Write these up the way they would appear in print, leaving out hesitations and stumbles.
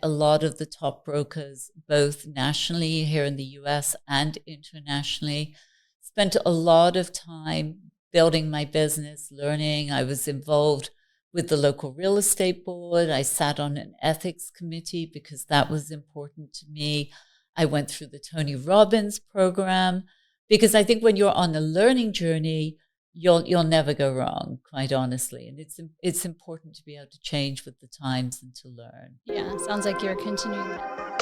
a lot of the top brokers, both nationally here in the US and internationally. Spent a lot of time building my business, learning. I was involved with the local real estate board. I sat on an ethics committee because that was important to me. I went through the Tony Robbins program because I think when you're on a learning journey, you'll never go wrong, quite honestly. And it's important to be able to change with the times and to learn. Yeah, sounds like you're continuing that.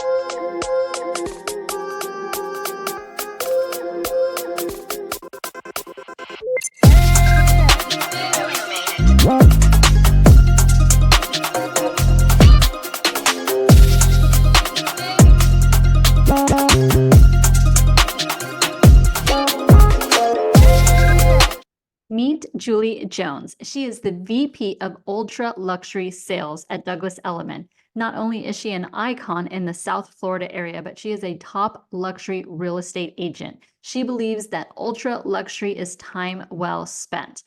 Meet Julie Jones. She is the VP of Ultra Luxury Sales at Douglas Elliman. Not only is she an icon in the South Florida area, but she is a top luxury real estate agent. She believes that ultra luxury is time well spent.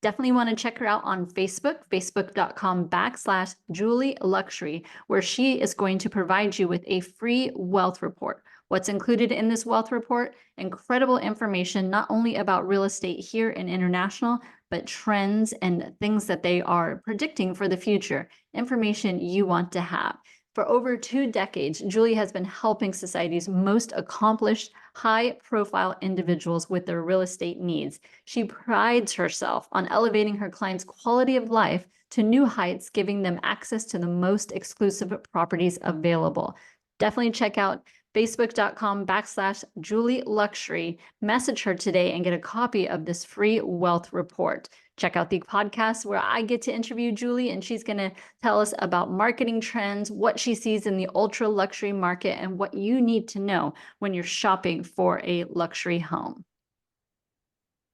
Definitely want to check her out on Facebook, facebook.com/Julie Luxury, where she is going to provide you with a free wealth report. What's included in this wealth report? Incredible information, not only about real estate here and international, but trends and things that they are predicting for the future. Information you want to have. For over 2 decades, Julie has been helping society's most accomplished, high-profile individuals with their real estate needs. She prides herself on elevating her clients' quality of life to new heights, giving them access to the most exclusive properties available. Definitely check out facebook.com/Julie Luxury. Message her today and get a copy of this free wealth report. Check out the podcast where I get to interview Julie, and she's going to tell us about marketing trends, what she sees in the ultra luxury market, and what you need to know when you're shopping for a luxury home.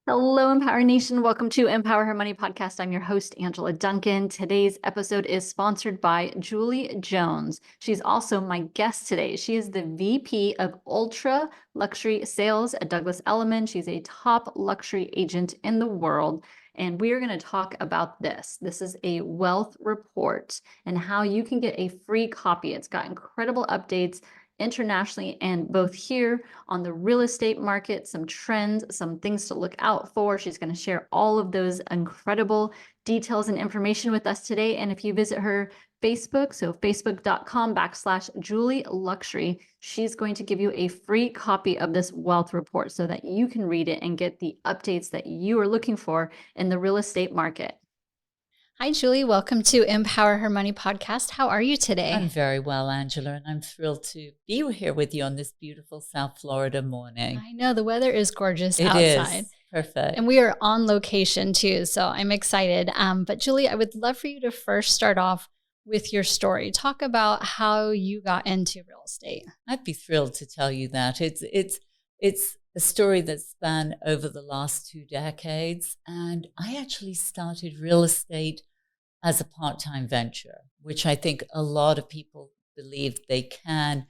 Hello, Empower Nation. Welcome to Empower Her Money podcast. I'm your host, Angela Duncan. Today's episode is sponsored by Julie Jones. She's also my guest today. She is the VP of Ultra Luxury Sales at Douglas Elliman. She's a top luxury agent in the world. And we are going to talk about this. This is a wealth report and how you can get a free copy. It's got incredible updates internationally and both here on the real estate market, some trends, some things to look out for. She's going to share all of those incredible details and information with us today. And if you visit her Facebook, so facebook.com/Julie Luxury, she's going to give you a free copy of this wealth report so that you can read it and get the updates that you are looking for in the real estate market. Hi, Julie. Welcome to Empower Her Money podcast. How are you today? I'm very well, Angela, and I'm thrilled to be here with you on this beautiful South Florida morning. I know the weather is gorgeous outside. It is. Perfect. And we are on location too, so I'm excited. But Julie, I would love for you to first start off with your story. Talk about how you got into real estate. I'd be thrilled to tell you that. It's a story that spanned over the last 2 decades, and I actually started real estate as a part-time venture, which I think a lot of people believe they can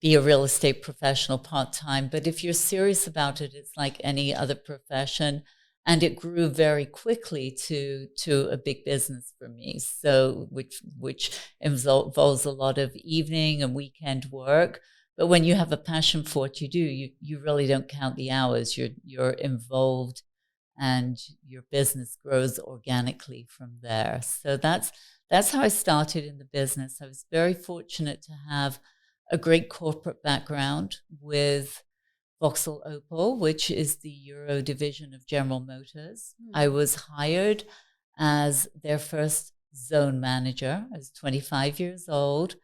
be a real estate professional part-time. But if you're serious about it, it's like any other profession. And it grew very quickly to a big business for me. So which involves a lot of evening and weekend work. But when you have a passion for what you do, you really don't count the hours. You're involved, and your business grows organically from there. So that's how I started in the business. I was very fortunate to have a great corporate background with Vauxhall Opel, which is the Euro division of General Motors. I was hired as their first zone manager. I was 25 years old.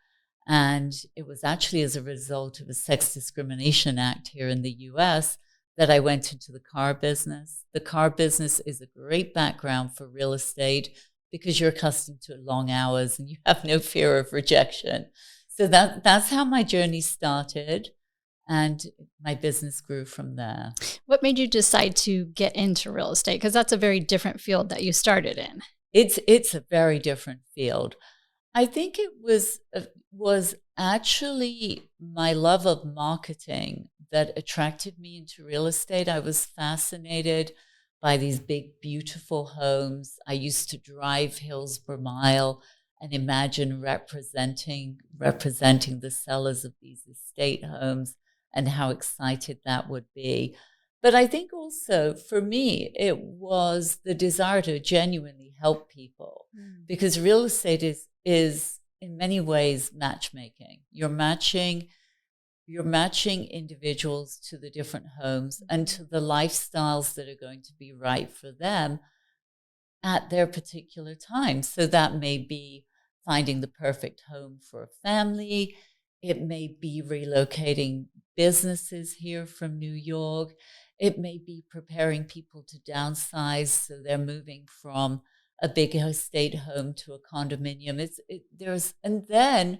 And it was actually as a result of a Sex Discrimination Act here in the US that I went into the car business. The car business is a great background for real estate because you're accustomed to long hours and you have no fear of rejection. So that's how my journey started, and my business grew from there. What made you decide to get into real estate? Because that's a very different field that you started in. It's a very different field. I think it was actually my love of marketing that attracted me into real estate. I was fascinated by these big, beautiful homes. I used to drive Hillsborough Mile and imagine representing the sellers of these estate homes and how excited that would be. But I think also for me, it was the desire to genuinely help people, because real estate is in many ways matchmaking. You're matching individuals to the different homes and to the lifestyles that are going to be right for them at their particular time. So that may be finding the perfect home for a family. It may be relocating businesses here from New York. It may be preparing people to downsize, so they're moving from a big estate home to a condominium. And then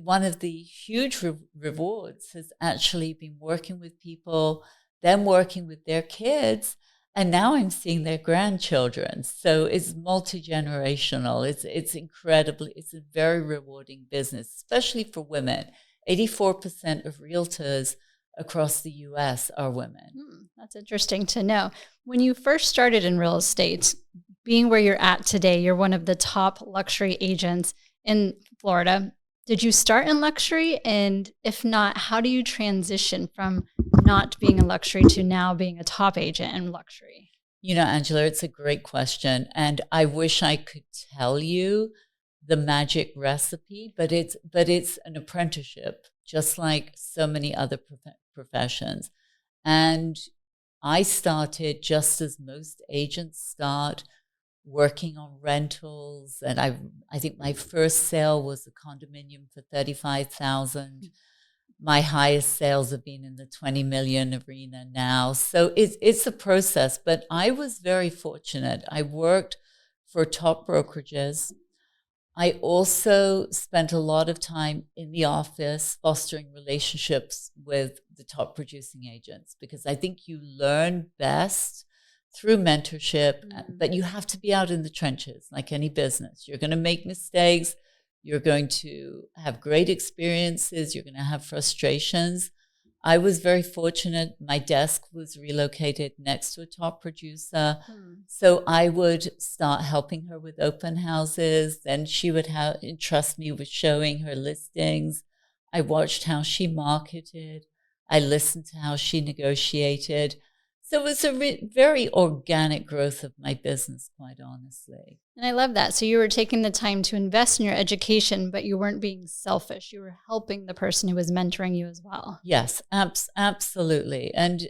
one of the huge rewards has actually been working with people, them working with their kids, and now I'm seeing their grandchildren. So it's multi-generational. It's incredibly, it's a very rewarding business, especially for women. 84% of realtors across the US are women. That's interesting to know. When you first started in real estate, being where you're at today, you're one of the top luxury agents in Florida. Did you start in luxury? And if not, how do you transition from not being a luxury to now being a top agent in luxury? You know, Angela, it's a great question. And I wish I could tell you the magic recipe, but it's an apprenticeship, just like so many other professions. And I started just as most agents start, working on rentals. And I think my first sale was a condominium for $35,000. My highest sales have been in the 20 million arena now. So it's a process, but I was very fortunate. I worked for top brokerages. I also spent a lot of time in the office fostering relationships with the top producing agents, because I think you learn best through mentorship, but you have to be out in the trenches like any business. You're going to make mistakes. You're going to have great experiences. You're going to have frustrations. I was very fortunate. My desk was relocated next to a top producer. So I would start helping her with open houses. Then she would entrust me with showing her listings. I watched how she marketed. I listened to how she negotiated. So it was a very organic growth of my business, quite honestly. And I love that. So you were taking the time to invest in your education, but you weren't being selfish. You were helping the person who was mentoring you as well. Yes, absolutely. And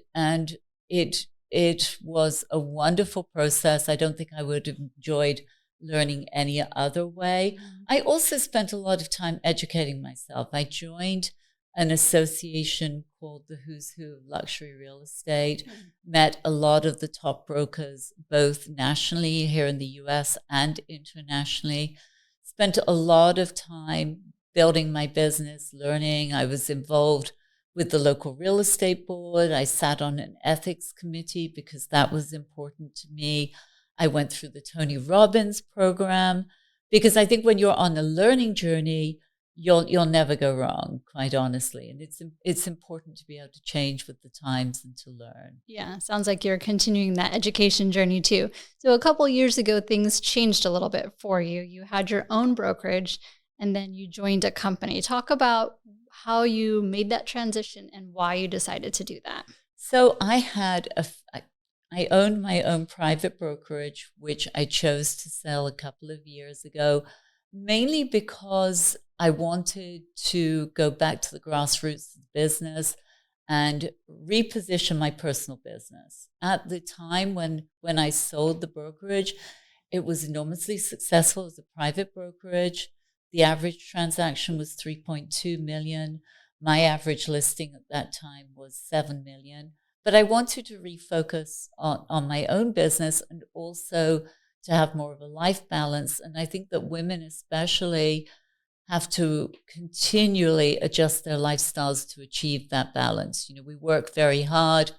it was a wonderful process. I don't think I would have enjoyed learning any other way. I also spent a lot of time educating myself. I joined an association called the Who's Who of Luxury Real Estate, met a lot of the top brokers, both nationally here in the US and internationally, spent a lot of time building my business, learning. I was involved with the local real estate board. I sat on an ethics committee because that was important to me. I went through the Tony Robbins program, because I think when you're on a learning journey, you'll never go wrong, quite honestly. And it's important to be able to change with the times and to learn. Yeah, sounds like you're continuing that education journey too. So a couple years ago, things changed a little bit for you. You had your own brokerage and then you joined a company. Talk about how you made that transition and why you decided to do that. So I owned my own private brokerage, which I chose to sell a couple of years ago, mainly because I wanted to go back to the grassroots of the business and reposition my personal business. At the time when I sold the brokerage, it was enormously successful as a private brokerage. The average transaction was 3.2 million. My average listing at that time was 7 million. But I wanted to refocus on my own business and also to have more of a life balance. And I think that women especially have to continually adjust their lifestyles to achieve that balance. You know, we work very hard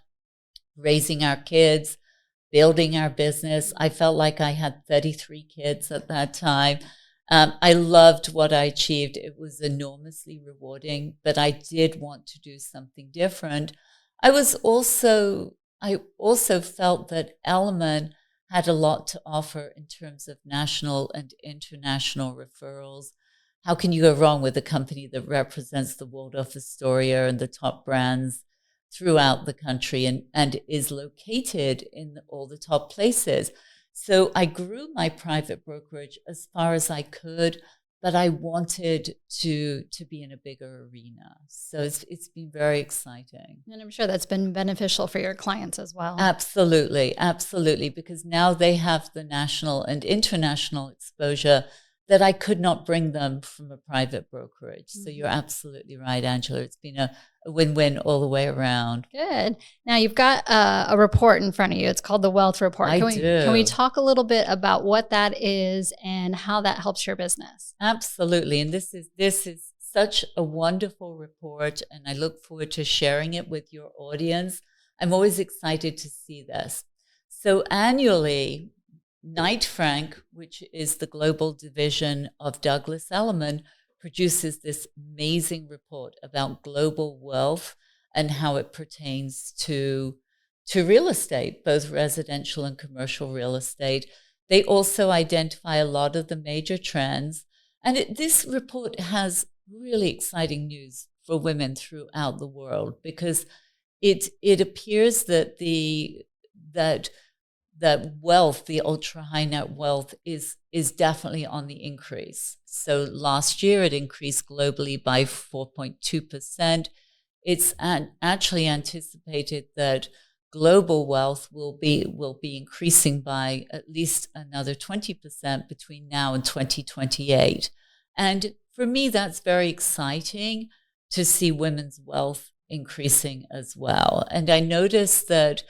raising our kids, building our business. I felt like I had 33 kids at that time. I loved what I achieved. It was enormously rewarding, but I did want to do something different. I also felt that Elliman had a lot to offer in terms of national and international referrals. How can you go wrong with a company that represents the Waldorf Astoria and the top brands throughout the country and is located in all the top places? So I grew my private brokerage as far as I could, but I wanted to be in a bigger arena. So it's been very exciting. And I'm sure that's been beneficial for your clients as well. Absolutely, absolutely, because now they have the national and international exposure that I could not bring them from a private brokerage. So you're absolutely right, Angela. It's been a win-win all the way around. Good. Now you've got a report in front of you. It's called the Wealth Report. Can we talk a little bit about what that is and how that helps your business? Absolutely. And this is such a wonderful report, and I look forward to sharing it with your audience. I'm always excited to see this. So annually, Knight Frank, which is the global division of Douglas Elliman, produces this amazing report about global wealth and how it pertains to real estate, both residential and commercial real estate. They also identify a lot of the major trends. And this report has really exciting news for women throughout the world, because it appears that that wealth, the ultra high net wealth, is definitely on the increase. So last year it increased globally by 4.2%. It's actually anticipated that global wealth will be increasing by at least another 20% between now and 2028. And for me, that's very exciting to see women's wealth increasing as well. And I noticed that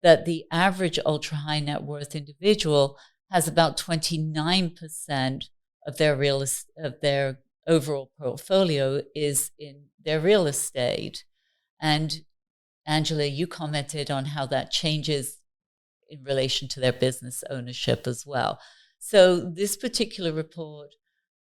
the average ultra high net worth individual has about 29% of their overall portfolio is in their real estate. And Angela, you commented on how that changes in relation to their business ownership as well. So this particular report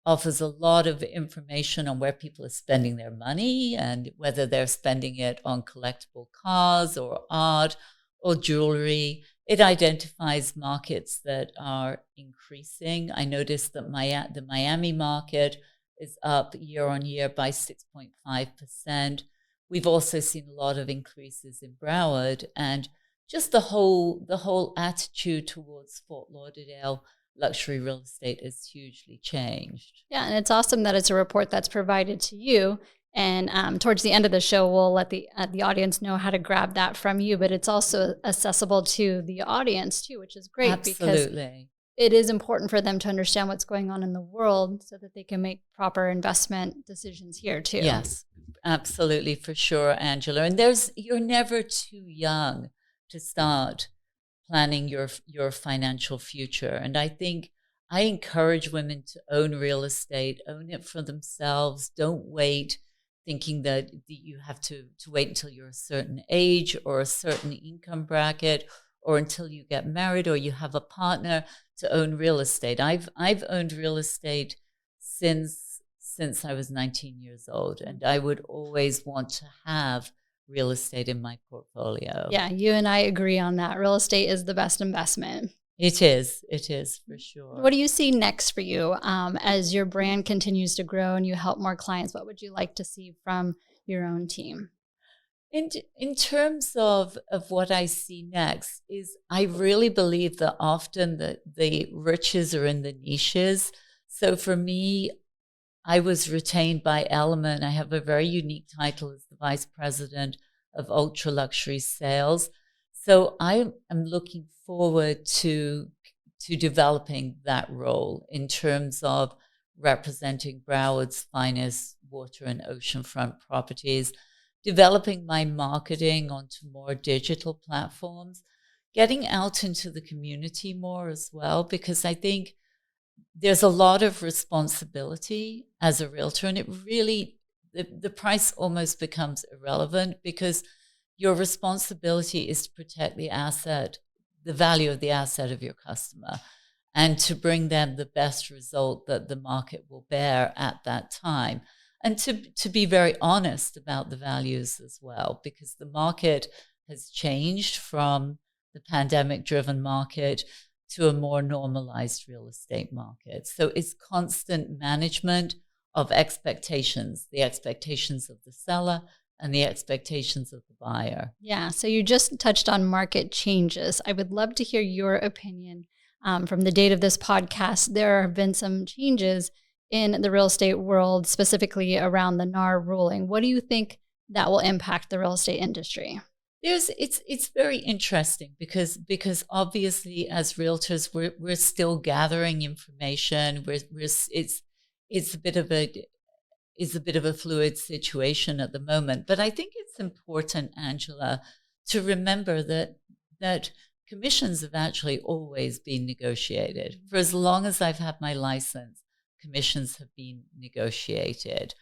offers a lot of information on where people are spending their money and whether they're spending it on collectible cars or art or jewelry. It identifies markets that are increasing. I noticed that the Miami market is up year on year by 6.5%. We've also seen a lot of increases in Broward, and just the whole attitude towards Fort Lauderdale luxury real estate has hugely changed. Yeah, and it's awesome that it's a report that's provided to you. And towards the end of the show, we'll let the audience know how to grab that from you. But it's also accessible to the audience too, which is great. Absolutely. Because it is important for them to understand what's going on in the world so that they can make proper investment decisions here too. Yes, absolutely, for sure, Angela. And you're never too young to start planning your financial future. And I think I encourage women to own real estate, own it for themselves. Don't wait thinking that you have to wait until you're a certain age or a certain income bracket or until you get married or you have a partner to own real estate. I've owned real estate since I was 19 years old, and I would always want to have real estate in my portfolio. Yeah, you and I agree on that. Real estate is the best investment. It is for sure. What do you see next for you as your brand continues to grow and you help more clients? What would you like to see from your own team? In terms of what I see next is I really believe that often the riches are in the niches. So for me, I was retained by Elliman. I have a very unique title as the Vice President of Ultra Luxury Sales. So I am looking forward to developing that role in terms of representing Broward's finest water and oceanfront properties, developing my marketing onto more digital platforms, getting out into the community more as well, because I think there's a lot of responsibility as a realtor, and it really, the price almost becomes irrelevant because your responsibility is to protect the asset, the value of the asset of your customer, and to bring them the best result that the market will bear at that time. And to be very honest about the values as well, because the market has changed from the pandemic-driven market to a more normalized real estate market. So it's constant management of expectations, the expectations of the seller and the expectations of the buyer. Yeah. So you just touched on market changes. I would love to hear your opinion. From the date of this podcast, there have been some changes in the real estate world, specifically around the NAR ruling. What do you think that will impact the real estate industry? It's very interesting because obviously as realtors we're still gathering information. It's a bit of a fluid situation at the moment. But I think it's important, Angela, to remember that commissions have actually always been negotiated. For as long as I've had my license, commissions have been negotiated.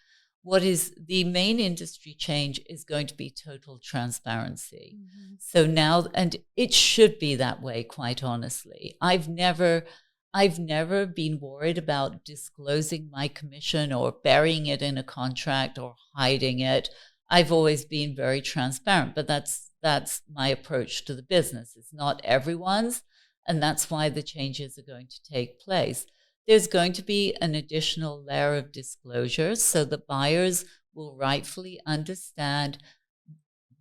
What is the main industry change is going to be total transparency. Mm-hmm. So now, and it should be that way, quite honestly. I've never been worried about disclosing my commission or burying it in a contract or hiding it. I've always been very transparent, but that's my approach to the business. It's not everyone's, and that's why the changes are going to take place. There's going to be an additional layer of disclosure so the buyers will rightfully understand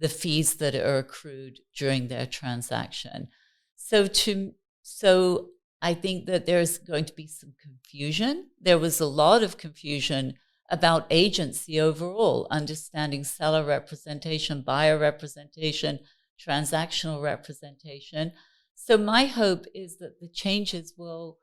the fees that are accrued during their transaction. So I think that there's going to be some confusion. There was a lot of confusion about agency overall, understanding seller representation, buyer representation, transactional representation. So my hope is that the changes will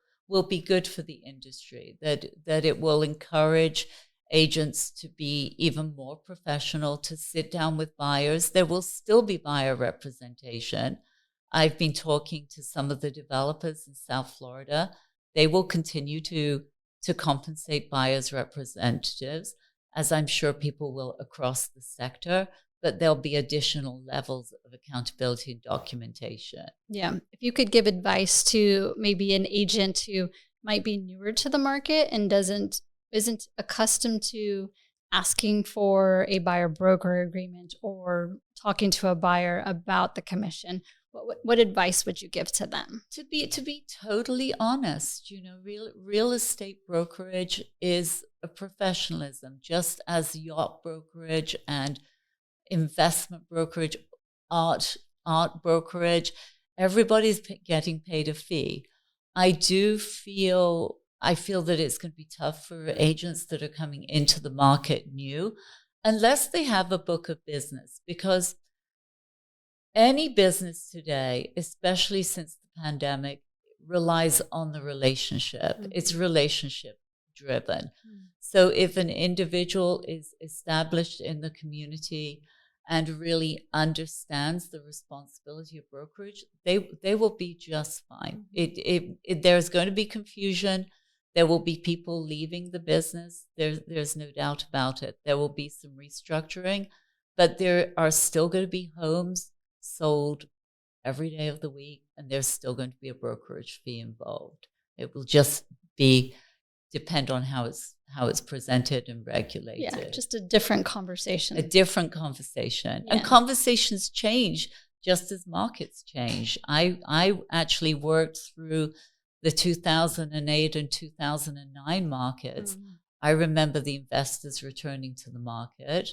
be good for the industry, that it will encourage agents to be even more professional, to sit down with buyers. There will still be buyer representation. I've been talking to some of the developers in South Florida. They will continue to compensate buyers' representatives, as I'm sure people will across the sector, but there'll be additional levels of accountability and documentation. Yeah. If you could give advice to maybe an agent who might be newer to the market and isn't accustomed to asking for a buyer broker agreement or talking to a buyer about the commission, what advice would you give to them? To be totally honest, real estate brokerage is a professionalism, just as yacht brokerage and investment brokerage, art brokerage. Everybody's getting paid a fee. I feel that it's going to be tough for agents that are coming into the market new, unless they have a book of business, because any business today, especially since the pandemic, relies on the relationship. Mm-hmm. It's relationship driven. Mm-hmm. So if an individual is established in the community and really understands the responsibility of brokerage, they will be just fine. Mm-hmm. There's going to be confusion. There will be people leaving the business. There's no doubt about it. There will be some restructuring, but there are still going to be homes sold every day of the week, and there's still going to be a brokerage fee involved. It will just depend on how it's presented and regulated. Yeah, just a different conversation. Yeah. And conversations change just as markets change. I actually worked through the 2008 and 2009 markets. Mm. I remember the investors returning to the market.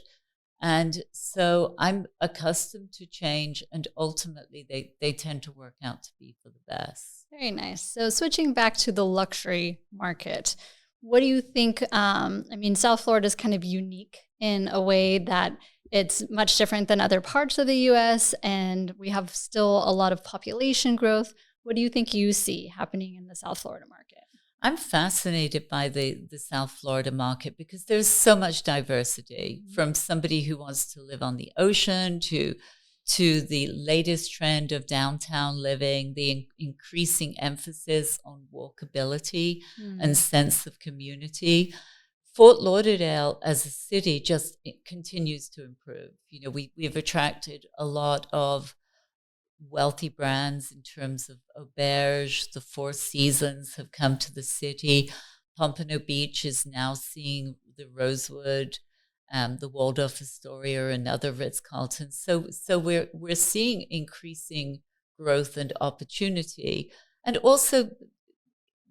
And so I'm accustomed to change, and ultimately they tend to work out to be for the best. Very nice. So switching back to the luxury market, what do you think? South Florida is kind of unique in a way that it's much different than other parts of the U.S., and we have still a lot of population growth. What do you think you see happening in the South Florida market? I'm fascinated by the South Florida market because there's so much diversity, mm-hmm. from somebody who wants to live on the ocean to the latest trend of downtown living, the increasing emphasis on walkability, mm-hmm. and sense of community. Fort Lauderdale as a city just continues to improve. We've attracted a lot of wealthy brands in terms of Auberge. The Four Seasons have come to the city. Pompano Beach is now seeing the Rosewood, the Waldorf Astoria, and other Ritz-Carlton. So we're seeing increasing growth and opportunity. And also,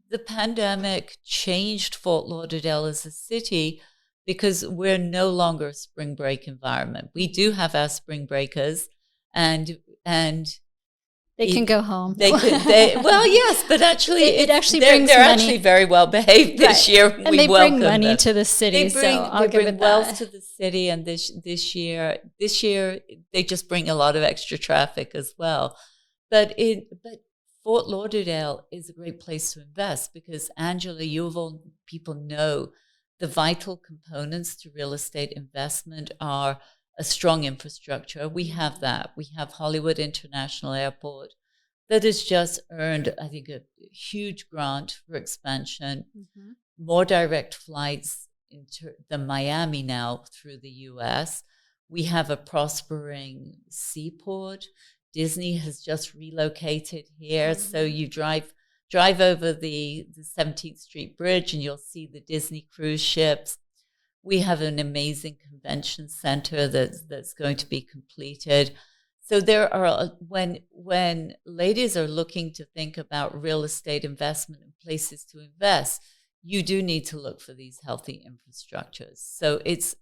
the pandemic changed Fort Lauderdale as a city because we're no longer a spring break environment. We do have our spring breakers, and they can go home. Well, yes, but actually, it actually they're brings money. actually very well behaved this year. And we they welcome bring money them. to the city. They bring wealth to the city, and this year they just bring a lot of extra traffic as well. But Fort Lauderdale is a great place to invest because, Angela, you of all people know the vital components to real estate investment are a strong infrastructure. We have that. We have Hollywood International Airport that has just earned, I think, a huge grant for expansion, more direct flights into Miami now through the U.S. We have a prospering seaport. Disney has just relocated here. So you drive over the 17th Street Bridge and you'll see the Disney cruise ships. We have an amazing convention center that's going to be completed. So there are, when ladies are looking to think about real estate investment and places to invest, you do need to look for these healthy infrastructures. So it's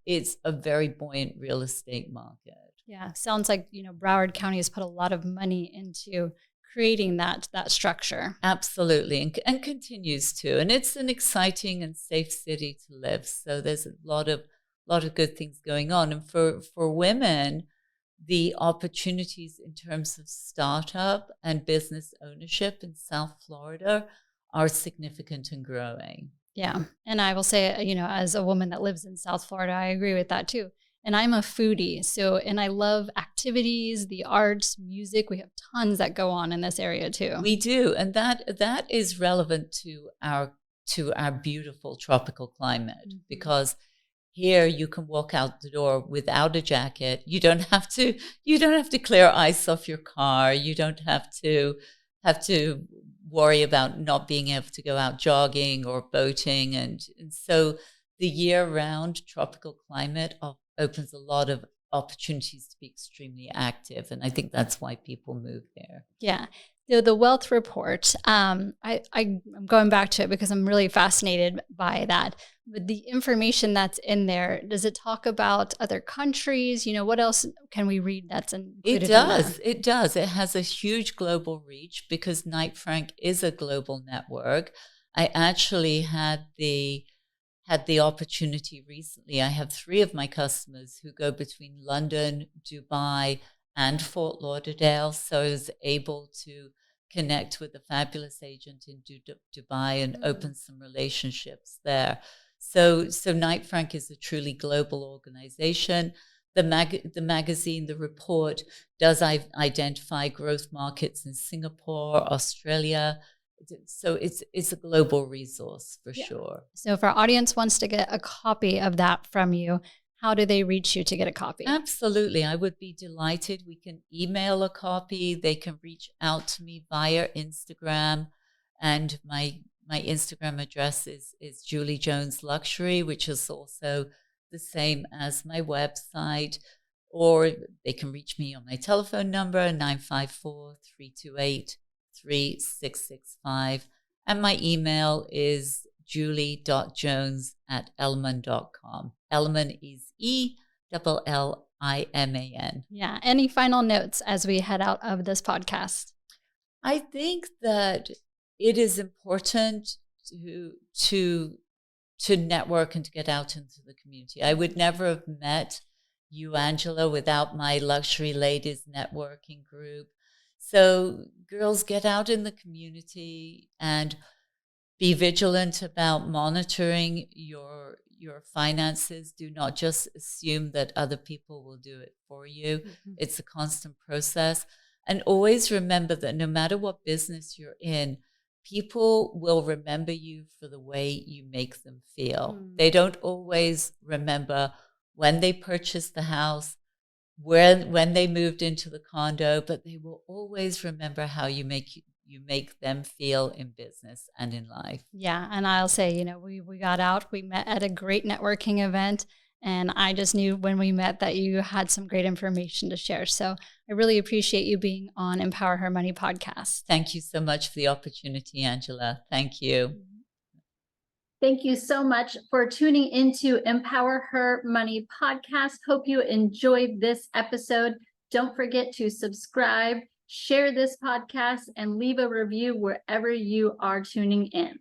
a very buoyant real estate market. Yeah, sounds like, Broward County has put a lot of money into creating that structure. Absolutely, and continues to. And it's an exciting and safe city to live. So there's a lot of good things going on. And for women, the opportunities in terms of startup and business ownership in South Florida are significant and growing. Yeah. And I will say, as a woman that lives in South Florida, I agree with that too. And I'm a foodie. And I love activities, the arts, music. We have tons that go on in this area too. We do. And that is relevant to our beautiful tropical climate, because here you can walk out the door without a jacket. You don't have to clear ice off your car. You don't have to worry about not being able to go out jogging or boating. And so the year-round tropical climate opens a lot of opportunities to be extremely active. And I think that's why people move there. Yeah. The wealth report, I'm going back to it because I'm really fascinated by that. But the information that's in there, does it talk about other countries? What else can we read that's included? It does. It does. It has a huge global reach because Knight Frank is a global network. I actually had the opportunity recently. I have 3 of my customers who go between London, Dubai, and Fort Lauderdale. So I was able to connect with a fabulous agent in Dubai and open some relationships there. So Knight Frank is a truly global organization. The magazine, the report, does identify growth markets in Singapore, Australia. So it's a global resource for sure. So if our audience wants to get a copy of that from you, how do they reach you to get a copy? Absolutely. I would be delighted. We can email a copy. They can reach out to me via Instagram. And my Instagram address is Julie Jones Luxury, which is also the same as my website. Or they can reach me on my telephone number, 954-328-3665. And my email is julie.jones@elliman.com. Elliman is ELLIMAN. Yeah. Any final notes as we head out of this podcast? I think that it is important to network and to get out into the community. I would never have met you, Angela, without my Luxury Ladies networking group. So girls, get out in the community and be vigilant about monitoring your finances. Do not just assume that other people will do it for you. It's a constant process. And always remember that no matter what business you're in, people will remember you for the way you make them feel. They don't always remember when they purchased the house, when they moved into the condo, but they will always remember how you make them feel in business and in life. Yeah. And I'll say, we got out, we met at a great networking event, And I just knew when we met that you had some great information to share. So I really appreciate you being on Empower Her Money podcast. Thank you so much for the opportunity, Angela. Thank you. Thank you so much for tuning into Empower Her Money podcast. Hope you enjoyed this episode. Don't forget to subscribe, share this podcast, and leave a review wherever you are tuning in.